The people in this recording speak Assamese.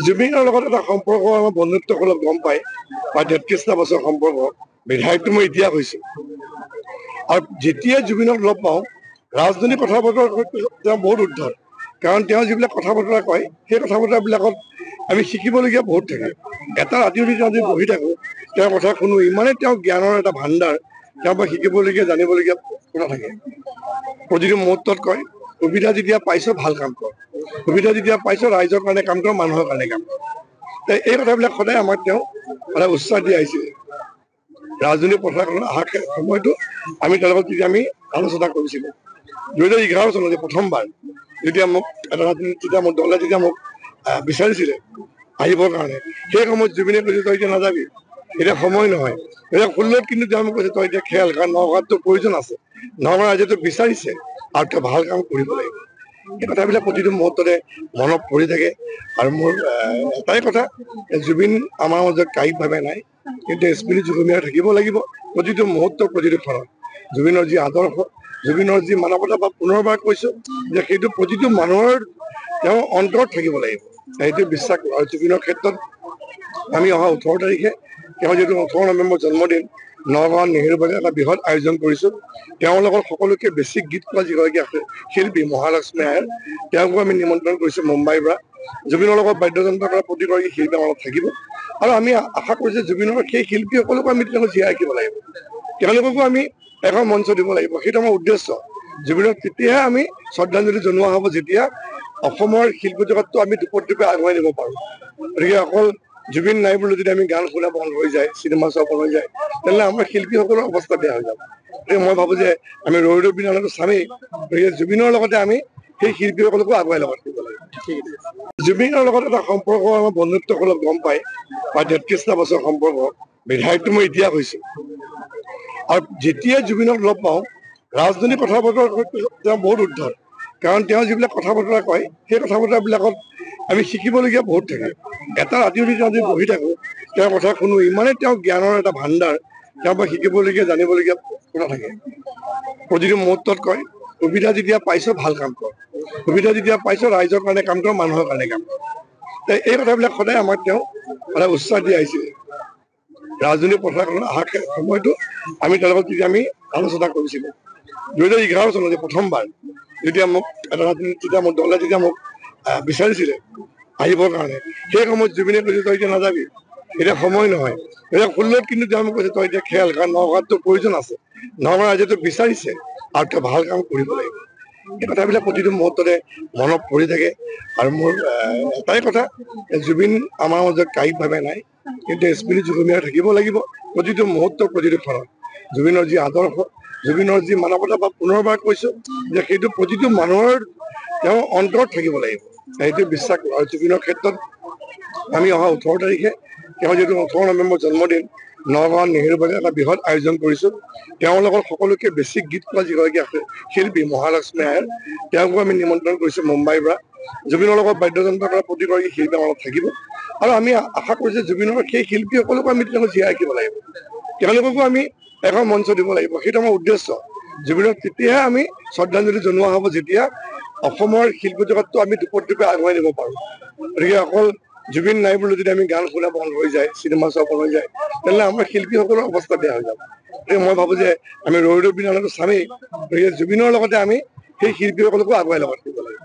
জুবিনৰ লগত এটা সম্পৰ্ক আমাৰ বন্ধুত্বসুলভ গম পায় বা ৩৩টা বছৰ সম্পৰ্ক বিধায়কটো মই এতিয়া হৈছোঁ আৰু যেতিয়া জুবিনক লগ পাওঁ ৰাজনৈতিক কথা বতৰা তেওঁ বহুত উদ্ধত কাৰণ তেওঁ যিবিলাক কথা বতৰা কয় সেই কথা বতৰাবিলাকত আমি শিকিবলগীয়া বহুত থাকে এটা ৰাতি যদি তেওঁ যদি বহি থাকোঁ তেওঁৰ কথা শুনো ইমানেই তেওঁ জ্ঞানৰ এটা ভাণ্ডাৰ তেওঁৰ পৰা শিকিবলগীয়া জানিবলগীয়া কথা থাকে প্ৰতিটো মুহূৰ্তত কয় সুবিধা যেতিয়া পাইছ ভাল কাম কৰ সুবিধা যেতিয়া পাইছ ৰাইজৰ কাৰণে কাম কৰ মানুহৰ কাৰণে কাম কৰ এই কথাবিলাক সদায় আমাক তেওঁ সদায় উৎসাহ দি আহিছিলে ৰাজনৈতিক পথাৰখনত অহা সময়তো আমি তেওঁৰ লগত তেতিয়া আমি আলোচনা কৰিছিলোঁ ২০১১ চনত প্ৰথমবাৰ যেতিয়া মোক এটা তেতিয়া মোক দলে যেতিয়া মোক বিচাৰিছিলে আহিবৰ কাৰণে সেই সময়ত জুবিনে কৈছে তই এতিয়া নাযাবি এতিয়া সময় নহয় ২০১৬ত কিন্তু তেওঁ মোক কৈছে তই এতিয়া খেল কাৰণ নগাঁৱততো প্ৰয়োজন আছে নগাঁও ৰাইজেতো বিচাৰিছে আৰু তই ভাল কাম কৰিব লাগিব এই কথাবিলাক প্ৰতিটো মুহূৰ্ততে মনত পৰি থাকে আৰু মোৰ এটাই কথা জুবিন আমাৰ মাজত কায়িকভাৱে নাই কিন্তু স্মৃতি যুগমীয়া থাকিব লাগিব প্ৰতিটো মুহূৰ্ত প্ৰতিটো ক্ষণত জুবিনৰ যি আদৰ্শ জুবিনৰ যি মানৱতা বা পুনৰবাৰ কৈছোঁ যে সেইটো প্ৰতিটো মানুহৰ তেওঁ অন্তৰত থাকিব লাগিব সেইটো বিশ্বাস কৰোঁ আৰু জুবিনৰ ক্ষেত্ৰত আমি অহা ১৮ তাৰিখে তেওঁ যিহেতু ১৮ নৱেম্বৰ জন্মদিন নগাঁও নেহেৰু বাগানত এটা বৃহৎ আয়োজন কৰিছোঁ তেওঁৰ লগত সকলোতকৈ বেছি গীত গোৱা যিগৰাকী আছে শিল্পী মহালক্ষ্মী আয়াৰ তেওঁকো আমি নিমন্ত্ৰণ কৰিছোঁ মুম্বাইৰ পৰা জুবিনৰ লগত বাদ্যযন্ত্ৰ কৰা প্ৰতিগৰাকী শিল্পী আমাৰ থাকিব আৰু আমি আশা কৰোঁ যে জুবিনৰ সেই শিল্পীসকলকো আমি তেওঁলোকক জীয়াই ৰাখিব লাগিব তেওঁলোককো আমি এখন মঞ্চ দিব লাগিব সেইটো আমাৰ উদ্দেশ্য জুবিনক তেতিয়াহে আমি শ্ৰদ্ধাঞ্জলি জনোৱা হ'ব যেতিয়া অসমৰ শিল্প জগতটো আমি দুপে আগুৱাই নিব পাৰোঁ গতিকে অকল জুবিন নাই বুলি যদি আমি গান শুনা বন্ধ হৈ যায় চিনেমা চোৱা বন্ধ হৈ যায় তেনেহ'লে আমাৰ শিল্পীসকলৰ অৱস্থা বেয়া হৈ যাব গতিকে মই ভাবোঁ যে আমি ৰৈ বিনালেতো চামেই গতিকে জুবিনৰ লগতে আমি সেই শিল্পীসকলকো আগুৱাই লগত দিব লাগিব জুবিনৰ লগত এটা সম্পৰ্ক আমাৰ বন্ধুত্বসুলভ গম পায় বা ৩৩টা বছৰ সম্পৰ্ক বিধায়কটো মই এতিয়া হৈছোঁ আৰু যেতিয়া জুবিনক লগ পাওঁ ৰাজনৈতিক কথা বতৰা তেওঁ বহুত উদ্ধত কাৰণ তেওঁ যিবিলাক কথা বতৰা কয় সেই কথা বতৰাবিলাকত আমি শিকিবলগীয়া বহুত থাকে এটা ৰাতি যদি তেওঁ যদি বহি থাকোঁ তেওঁৰ কথা শুনো ইমানেই তেওঁ জ্ঞানৰ এটা ভাণ্ডাৰ তেওঁৰ পৰা শিকিবলগীয়া জানিবলগীয়া কথা থাকে প্ৰতিটো মুহূৰ্তত কয় সুবিধা যেতিয়া পাইছ ভাল কাম কৰ সুবিধা যেতিয়া পাইছ ৰাইজৰ কাৰণে কাম কৰ মানুহৰ কাৰণে কাম কৰ এই কথাবিলাক সদায় আমাক তেওঁ সদায় উৎসাহ দি আহিছিলে ৰাজনৈতিক পথাৰখনত অহা সময়তো আমি তেওঁৰ লগত তেতিয়া আমি আলোচনা কৰিছিলোঁ ২০১১ চনত প্ৰথমবাৰ যেতিয়া মোক এটা তেতিয়া মোক দলে যেতিয়া মোক বিচাৰিছিলে আহিবৰ কাৰণে সেই সময়ত জুবিনে কৈছে তই এতিয়া নাযাবি এতিয়া সময় নহয় ২০১৬ত কিন্তু তেওঁ মোক কৈছে তই এতিয়া খেল কাৰণ নগাঁৱততো প্ৰয়োজন আছে নগাঁও ৰাইজেতো বিচাৰিছে আৰু তই ভাল কাম কৰিব লাগিব এই কথাবিলাক প্ৰতিটো মুহূৰ্ততে মনত পৰি থাকে আৰু মোৰ এটাই কথা জুবিন আমাৰ মাজত কায়িকভাৱে নাই কিন্তু স্মৃতি যুগমীয়া থাকিব লাগিব প্ৰতিটো মুহূৰ্ত প্ৰতিটো ক্ষণত জুবিনৰ যি আদৰ্শ জুবিনৰ যি মানৱতা বা পুনৰবাৰ কৈছোঁ যে সেইটো প্ৰতিটো মানুহৰ তেওঁ অন্তৰত থাকিব লাগিব সেইটো বিশ্বাস কৰোঁ আৰু জুবিনৰ ক্ষেত্ৰত আমি অহা ১৮ তাৰিখে তেওঁ যিহেতু ১৮ নৱেম্বৰ জন্মদিন নগাঁও নেহেৰু বাগানত এটা বৃহৎ আয়োজন কৰিছোঁ তেওঁৰ লগত সকলোতকৈ বেছি গীত গোৱা যিগৰাকী আছে শিল্পী মহালক্ষ্মী আয়াৰ তেওঁকো আমি নিমন্ত্ৰণ কৰিছোঁ মুম্বাইৰ পৰা জুবিনৰ লগত বাদ্যযন্ত্ৰ কৰা প্ৰতিগৰাকী শিল্পী আমাৰ থাকিব আৰু আমি আশা কৰোঁ যে জুবিনৰ সেই শিল্পীসকলকো আমি তেওঁলোকক জীয়াই ৰাখিব লাগিব তেওঁলোককো আমি এখন মঞ্চ দিব লাগিব সেইটো আমাৰ উদ্দেশ্য জুবিনক তেতিয়াহে আমি শ্ৰদ্ধাঞ্জলি জনোৱা হ'ব যেতিয়া অসমৰ শিল্প জগতটো আমি দুপে আগুৱাই নিব পাৰোঁ গতিকে অকল জুবিন নাই বুলি যদি আমি গান শুনা বন্ধ হৈ যায় চিনেমা চোৱা বন্ধ হৈ যায় তেনেহ'লে আমাৰ শিল্পীসকলৰ অৱস্থা বেয়া হৈ যাব গতিকে মই ভাবোঁ যে আমি ৰৈ বিনালেতো চামেই গতিকে জুবিনৰ লগতে আমি সেই শিল্পীসকলকো আগুৱাই লগত দিব লাগিব